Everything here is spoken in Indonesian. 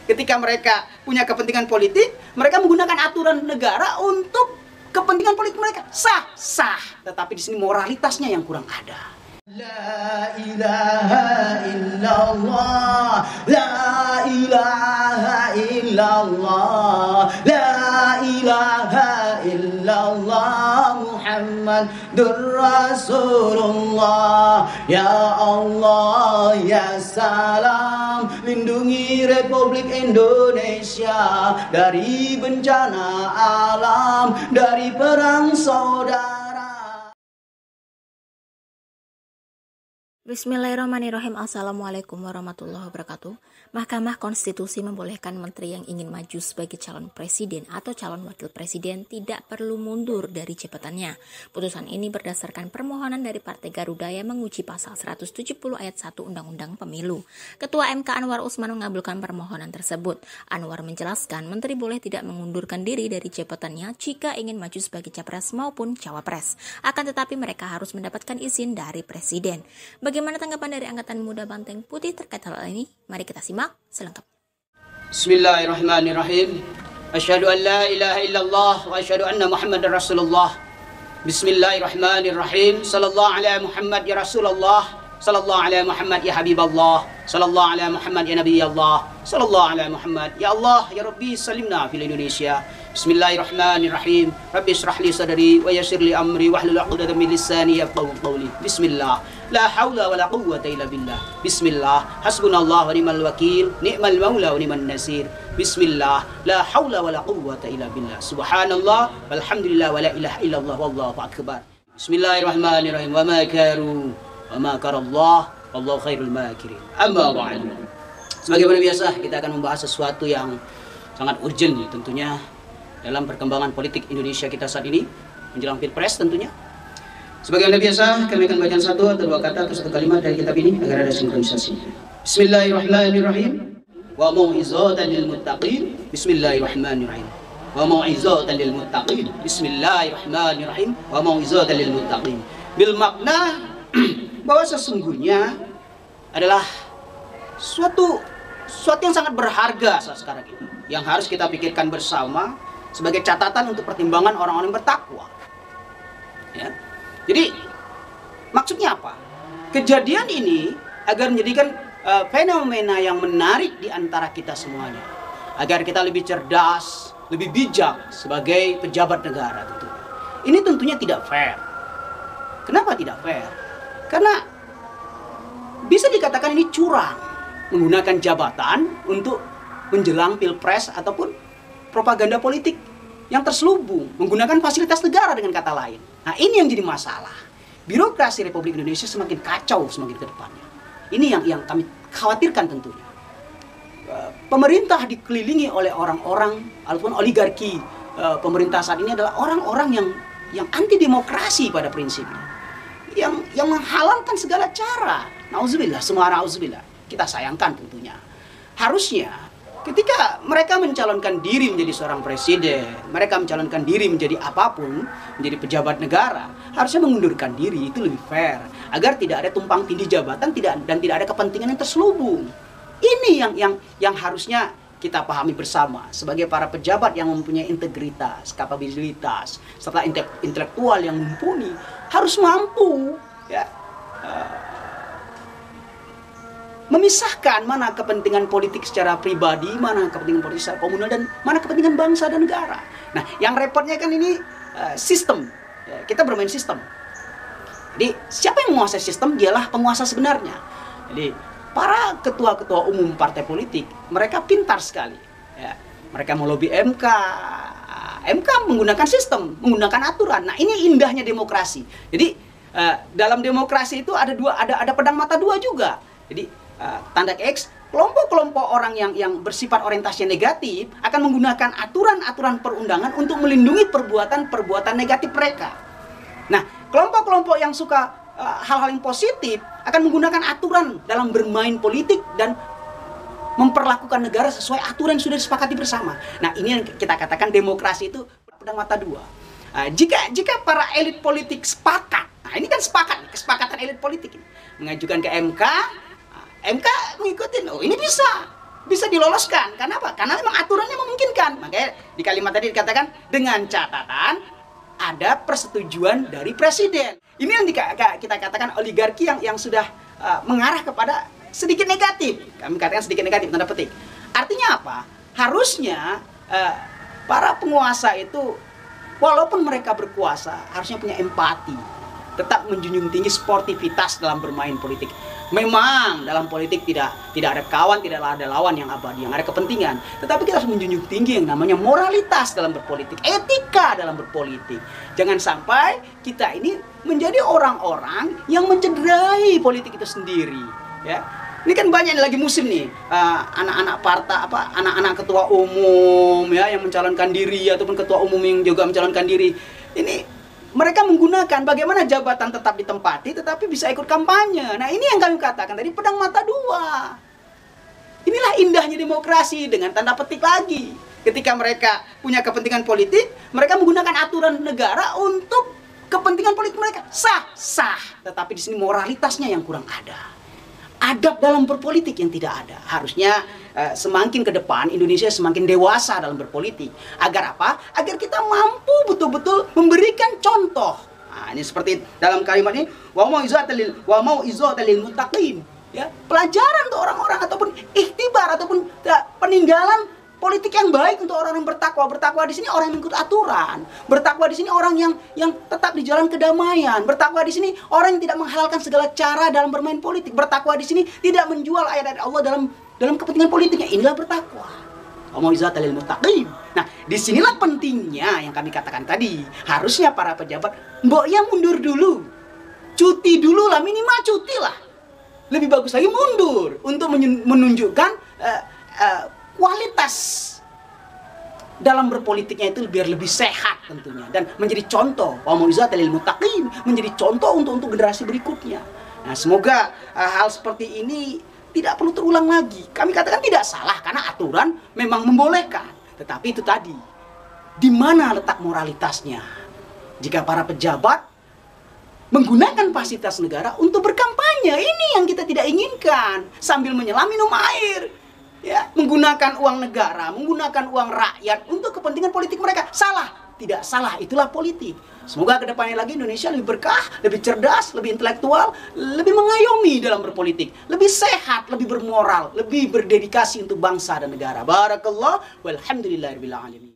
ketika mereka punya kepentingan politik, mereka menggunakan aturan negara untuk kepentingan politik mereka. Sah. Tetapi di sini moralitasnya yang kurang ada. La ilaha illallah, la ilaha illallah, la ilaha illallah, Muhammadur Rasulullah. Ya Allah, ya salam, lindungi Republik Indonesia dari bencana alam, dari perang saudara. Bismillahirrahmanirrahim. Assalamualaikum warahmatullahi wabarakatuh. Mahkamah Konstitusi membolehkan menteri yang ingin maju sebagai calon presiden atau calon wakil presiden tidak perlu mundur dari jabatannya. Putusan ini berdasarkan permohonan dari Partai Garuda yang menguji pasal 170 ayat 1 Undang-Undang Pemilu. Ketua MK Anwar Usman mengabulkan permohonan tersebut. Anwar menjelaskan menteri boleh tidak mengundurkan diri dari jabatannya jika ingin maju sebagai capres maupun cawapres. Akan tetapi mereka harus mendapatkan izin dari presiden. Bagaimana tanggapan dari Angkatan Muda Banteng Putih terkait hal ini? Mari kita simak selengkapnya. Bismillahirrahmanirrahim. Asyhadu an la ilaha illallah wa asyhadu anna Muhammadar Rasulullah. Bismillahirrahmanirrahim. Sallallahu ala Muhammad ya Rasulullah. Sallallahu ala Muhammad ya Habiballah. Sallallahu ala Muhammad ya Nabiyallah. Sallallahu ala Muhammad ya Allah ya Rabbi salimna fil Indonesia. Bismillahirrahmanirrahim. Rabbi israh li sadri wa yassir li amri wahlul 'uqdatam min lisani yafqahu qawli. Bismillah. La haula wala quwwata illa billah. Bismillah. Hasbunallahu wa ni'mal wakil, ni'mal maula wa ni'man nasir. Bismillah. La haula wala quwwata illa billah. Subhanallah walhamdulillah wa la ilaha illallah wallahu akbar. Bismillahirrahmanirrahim. Wa ma karu wa ma karallah wallahu khairul makirin. Amma ba'du. Sebagaimana biasa kita akan membahas sesuatu yang sangat urgent tentunya dalam perkembangan politik Indonesia kita saat ini menjelang Pilpres tentunya. Sebagaimana biasa, kami akan bacakan satu atau dua kata atau satu kalimat dari kitab ini agar ada sinkronisasi. Bismillahirrahmanirrahim. Wa mau'izatan lil muttaqin. Bismillahirrahmanirrahim. Wa mau'izatan lil muttaqin. Bismillahirrahmanirrahim. Wa mau'izatan lil muttaqin. Bil makna bahwa sesungguhnya adalah suatu yang sangat berharga saat sekarang ini yang harus kita pikirkan bersama sebagai catatan untuk pertimbangan orang-orang yang bertakwa. Ya. Jadi maksudnya apa? Kejadian ini agar menjadikan fenomena yang menarik di antara kita semuanya, agar kita lebih cerdas, lebih bijak sebagai pejabat negara tentunya. Ini tentunya tidak fair. Kenapa tidak fair? Karena bisa dikatakan ini curang, menggunakan jabatan untuk menjelang Pilpres ataupun propaganda politik yang terselubung, menggunakan fasilitas negara dengan kata lain. Nah, ini yang jadi masalah. Birokrasi Republik Indonesia semakin kacau semakin ke depannya. Ini yang kami khawatirkan tentunya. Pemerintah dikelilingi oleh orang-orang ataupun oligarki pemerintah saat ini adalah orang-orang yang anti demokrasi pada prinsipnya. Yang menghalalkan segala cara. Nauzubillah, semua nauzubillah. Kita sayangkan tentunya. Harusnya ketika mereka mencalonkan diri menjadi seorang presiden, mereka mencalonkan diri menjadi apapun, menjadi pejabat negara, harusnya mengundurkan diri, itu lebih fair, agar tidak ada tumpang tindih jabatan dan tidak ada kepentingan yang terselubung. Ini yang harusnya kita pahami bersama sebagai para pejabat yang mempunyai integritas, kapabilitas, serta intelektual yang mumpuni, harus mampu ya memisahkan mana kepentingan politik secara pribadi, mana kepentingan politik secara komunal, dan mana kepentingan bangsa dan negara. Nah, yang repotnya kan ini sistem. Ya, kita bermain sistem. Jadi, siapa yang menguasai sistem? Dialah penguasa sebenarnya. Jadi, para ketua-ketua umum partai politik, mereka pintar sekali. Ya, mereka melobi MK. MK menggunakan sistem, menggunakan aturan. Nah, ini indahnya demokrasi. Jadi, dalam demokrasi itu ada pedang mata dua juga. Jadi, tanda X, kelompok-kelompok orang yang bersifat orientasi negatif akan menggunakan aturan-aturan perundangan untuk melindungi perbuatan-perbuatan negatif mereka. Nah, kelompok-kelompok yang suka hal-hal yang positif akan menggunakan aturan dalam bermain politik dan memperlakukan negara sesuai aturan yang sudah disepakati bersama. Nah, ini yang kita katakan demokrasi itu pedang mata dua. Jika para elit politik sepakat, nah ini kan kesepakatan elit politik ini, mengajukan ke MK, MK mengikuti, oh ini bisa. bisa diloloskan. Karena apa? Karena memang aturannya memungkinkan. Makanya di kalimat tadi dikatakan dengan catatan ada persetujuan dari presiden. Ini yang kita katakan oligarki yang sudah mengarah kepada sedikit negatif. Kami katakan sedikit negatif, tanda petik. Artinya apa? Harusnya para penguasa itu, walaupun mereka berkuasa, harusnya punya empati. Tetap menjunjung tinggi sportivitas dalam bermain politik. Memang dalam politik tidak ada kawan, tidak ada lawan yang abadi, yang ada kepentingan. Tetapi kita harus menjunjung tinggi yang namanya moralitas dalam berpolitik, etika dalam berpolitik. Jangan sampai kita ini menjadi orang-orang yang mencederai politik itu sendiri. Ya, ini kan banyak lagi musim nih, anak-anak partai, anak-anak ketua umum ya yang mencalonkan diri ataupun ketua umum yang juga mencalonkan diri. Ini mereka menggunakan bagaimana jabatan tetap ditempati tetapi bisa ikut kampanye. Nah, ini yang kami katakan tadi, pedang mata dua. Inilah indahnya demokrasi dengan tanda petik lagi. Ketika mereka punya kepentingan politik, mereka menggunakan aturan negara untuk kepentingan politik mereka. Sah. Tetapi di sini moralitasnya yang kurang ada. Adab dalam berpolitik yang tidak ada. Harusnya semakin ke depan Indonesia semakin dewasa dalam berpolitik. Agar apa? Agar kita mampu betul-betul memberikan contoh. Nah, ini seperti dalam kalimat ini, wa mau'izatal lil muttaqin. Ya, pelajaran untuk orang-orang ataupun ikhtibar ataupun peninggalan politik yang baik untuk orang yang bertakwa. Bertakwa di sini orang yang mengikut aturan. Bertakwa di sini orang yang tetap di jalan kedamaian. Bertakwa di sini orang yang tidak menghalalkan segala cara dalam bermain politik. Bertakwa di sini tidak menjual ayat-ayat Allah dalam kepentingan politiknya. Inilah bertakwa. Mau'izatal lil muttaqin. Nah, disinilah pentingnya yang kami katakan tadi. Harusnya para pejabat, mbok ya mundur dulu. Cuti dulu lah, minimal cuti lah. Lebih bagus lagi mundur untuk menunjukkan kualitas dalam berpolitiknya itu biar lebih sehat tentunya dan menjadi contoh wa mau'izatal lil muttaqin, menjadi contoh untuk generasi berikutnya. Nah, semoga hal seperti ini tidak perlu terulang lagi. Kami katakan tidak salah karena aturan memang membolehkan. Tetapi itu tadi, di mana letak moralitasnya? Jika para pejabat menggunakan fasilitas negara untuk berkampanye, ini yang kita tidak inginkan, sambil menyelam minum air. Ya, menggunakan uang negara, menggunakan uang rakyat untuk kepentingan politik mereka. Salah, tidak salah, itulah politik. Semoga kedepannya lagi Indonesia lebih berkah, lebih cerdas, lebih intelektual, lebih mengayomi dalam berpolitik, lebih sehat, lebih bermoral, lebih berdedikasi untuk bangsa dan negara. Barakallah, walhamdulillahirabbil alamin.